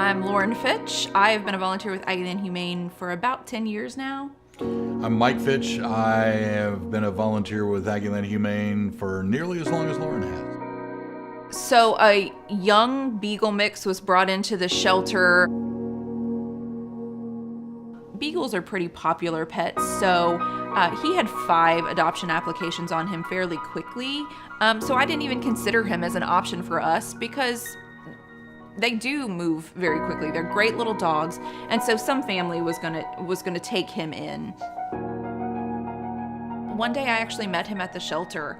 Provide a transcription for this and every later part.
I'm Lauren Fitch. I've been a volunteer with Aggieland Humane for about 10 years now. I'm Mike Fitch. I have been a volunteer with Aggieland Humane for nearly as long as Lauren has. So a young beagle mix was brought into the shelter. Beagles are pretty popular pets, so he had 5 adoption applications on him fairly quickly. So I didn't even consider him as an option for us because they do move very quickly. They're great little dogs, and so some family was gonna take him in. One day I actually met him at the shelter.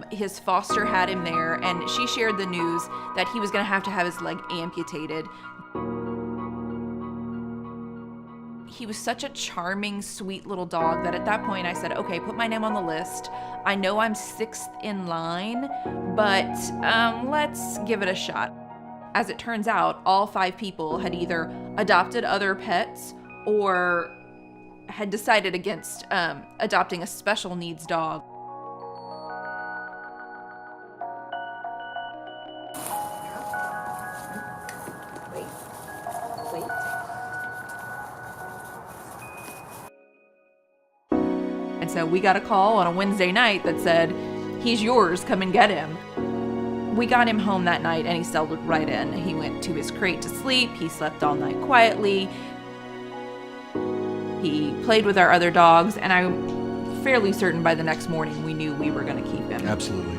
His foster had him there, and she shared the news that he was gonna have to have his leg amputated. He was such a charming, sweet little dog that at that point I said, okay, put my name on the list. I know I'm 6th in line, but let's give it a shot. As it turns out, all 5 people had either adopted other pets or had decided against adopting a special needs dog. Wait. And so we got a call on a Wednesday night that said, he's yours, come and get him. We got him home that night and he settled right in. He went to his crate to sleep. He slept all night quietly. He played with our other dogs, and I'm fairly certain by the next morning we knew we were going to keep him. Absolutely.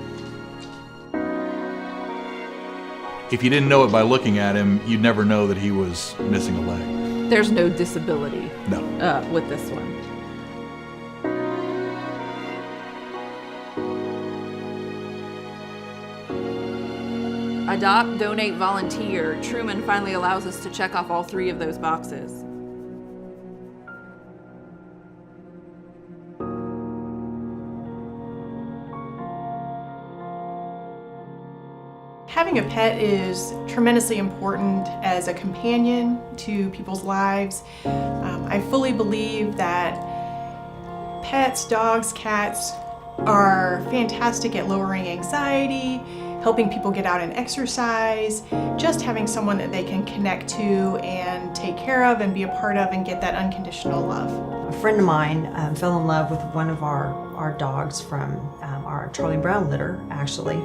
If you didn't know it by looking at him, you'd never know that he was missing a leg. There's no disability with this one. Adopt, donate, volunteer. Truman finally allows us to check off all 3 of those boxes. Having a pet is tremendously important as a companion to people's lives. I fully believe that pets, dogs, cats are fantastic at lowering anxiety, helping people get out and exercise, just having someone that they can connect to and take care of and be a part of and get that unconditional love. A friend of mine fell in love with one of our dogs from our Charlie Brown litter, actually.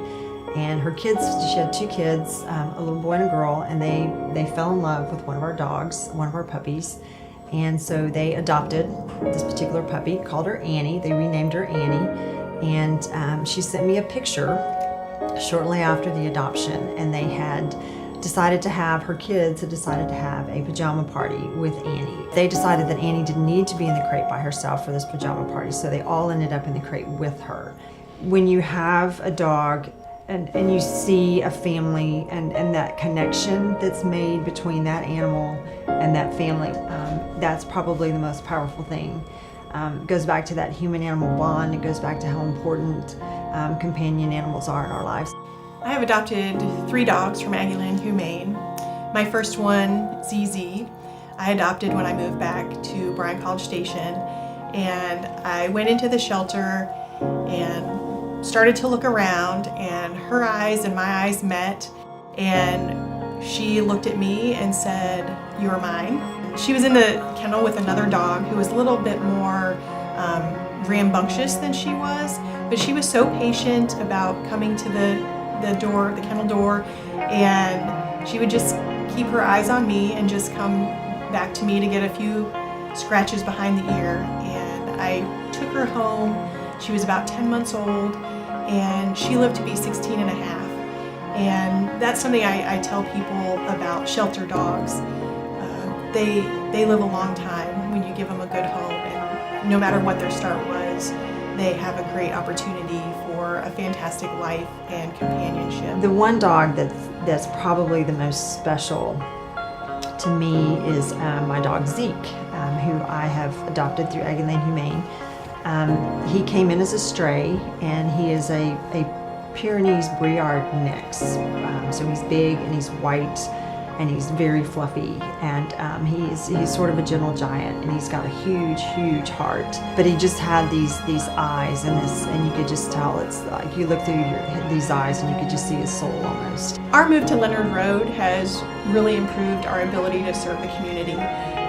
And her kids, she had 2 kids, a little boy and a girl, and they fell in love with one of our dogs, one of our puppies. And so they adopted this particular puppy, called her Annie. They renamed her Annie. And she sent me a picture shortly after the adoption, and they had decided to have, her kids had decided to have a pajama party with Annie. They decided that Annie didn't need to be in the crate by herself for this pajama party, so they all ended up in the crate with her. When you have a dog and you see a family and that connection that's made between that animal and that family, that's probably the most powerful thing. It goes back to that human-animal bond. It goes back to how important companion animals are in our lives. I have adopted 3 dogs from Aggieland Humane. My first one, ZZ, I adopted when I moved back to Bryan College Station, and I went into the shelter and started to look around, and her eyes and my eyes met, and she looked at me and said, "You're mine." She was in the kennel with another dog who was a little bit more rambunctious than she was, but she was so patient about coming to the door, the kennel door, and she would just keep her eyes on me and just come back to me to get a few scratches behind the ear. And I took her home. She was about 10 months old, and she lived to be 16 and a half. And that's something I tell people about shelter dogs. They live a long time when you give them a good home, and no matter what their start was, they have a great opportunity for a fantastic life and companionship. The one dog that's probably the most special to me is my dog Zeke, who I have adopted through Aggieland Humane. He came in as a stray, and he is a Pyrenees Briard mix. So he's big and he's white, and he's very fluffy, and he's sort of a gentle giant, and he's got a huge heart. But he just had these eyes and you could just tell, it's like you look through these eyes and you could just see his soul almost. Our move to Leonard Road has really improved our ability to serve the community.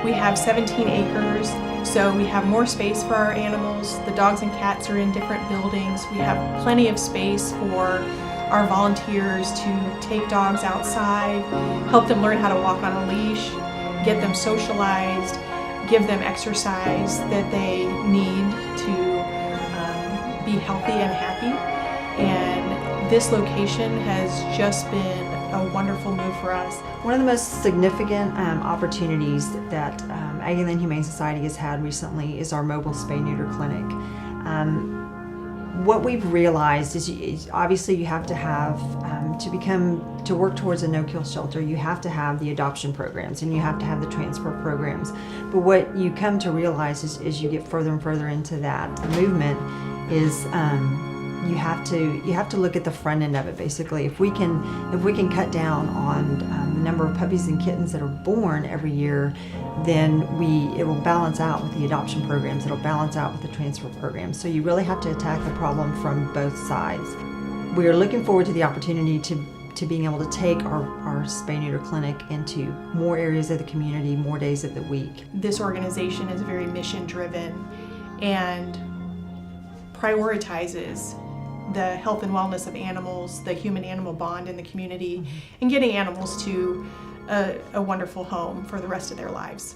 We have 17 acres, so we have more space for our animals. The dogs and cats are in different buildings. We have plenty of space for our volunteers to take dogs outside, help them learn how to walk on a leash, get them socialized, give them exercise that they need to be healthy and happy. And this location has just been a wonderful move for us. One of the most significant opportunities that Aggieland Humane Society has had recently is our mobile spay-neuter clinic. What we've realized is obviously you have to have, to work towards a no-kill shelter, you have to have the adoption programs and you have to have the transfer programs. But what you come to realize is, as you get further and further into that movement is you have to look at the front end of it. Basically, if we can cut down on the number of puppies and kittens that are born every year, then it will balance out with the adoption programs. It'll balance out with the transfer programs. So you really have to attack the problem from both sides. We are looking forward to the opportunity to being able to take our spay-neuter clinic into more areas of the community, more days of the week. This organization is very mission-driven and prioritizes the health and wellness of animals, the human-animal bond in the community, and getting animals to a wonderful home for the rest of their lives.